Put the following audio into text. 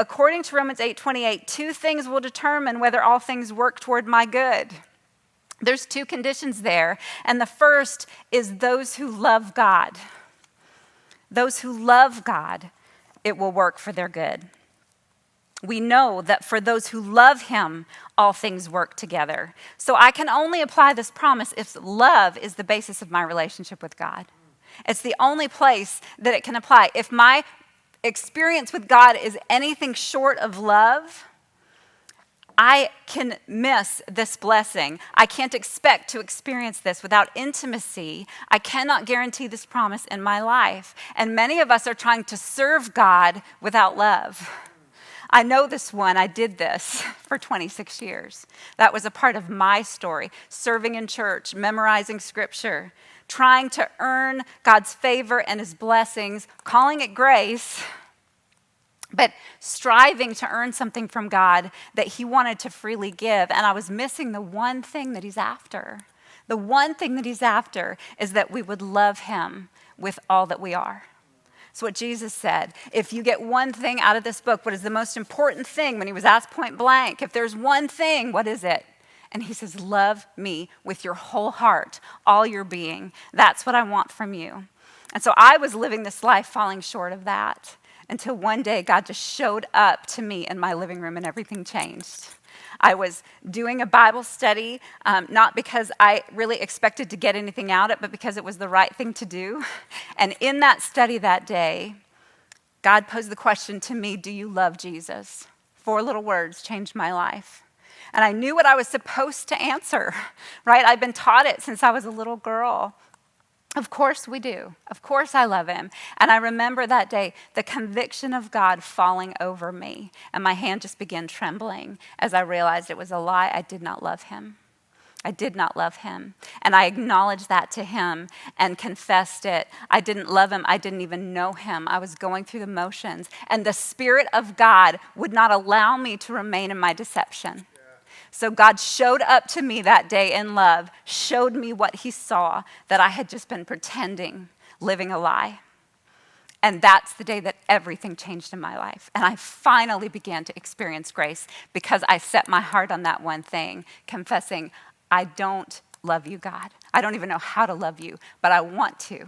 according to Romans 8:28, two things will determine whether all things work toward my good. There's two conditions there. And the first is those who love God. Those who love God, it will work for their good. We know that for those who love him, all things work together. So I can only apply this promise if love is the basis of my relationship with God. It's the only place that it can apply. If my experience with God is anything short of love, I can miss this blessing. I can't expect to experience this without intimacy. I cannot guarantee this promise in my life. And many of us are trying to serve God without love. I know this one. I did this for 26 years. That was a part of my story. Serving in church, memorizing scripture, trying to earn God's favor and his blessings, calling it grace, but striving to earn something from God that he wanted to freely give. And I was missing the one thing that he's after. The one thing that he's after is that we would love him with all that we are. That's what Jesus said. If you get one thing out of this book, what is the most important thing? When he was asked point blank, if there's one thing, what is it? And he says, love me with your whole heart, all your being. That's what I want from you. And so I was living this life falling short of that until one day God just showed up to me in my living room and everything changed. I was doing a Bible study, not because I really expected to get anything out of it, but because it was the right thing to do. And in that study that day, God posed the question to me, do you love Jesus? 4 little words changed my life. And I knew what I was supposed to answer, right? I'd been taught it since I was a little girl. Of course we do. Of course I love him. And I remember that day, the conviction of God falling over me. And my hand just began trembling as I realized it was a lie. I did not love him. I did not love him. And I acknowledged that to him and confessed it. I didn't love him. I didn't even know him. I was going through the motions. And the Spirit of God would not allow me to remain in my deception. So God showed up to me that day in love, showed me what he saw, that I had just been pretending, living a lie. And that's the day that everything changed in my life. And I finally began to experience grace because I set my heart on that one thing, confessing, I don't love you, God. I don't even know how to love you, but I want to.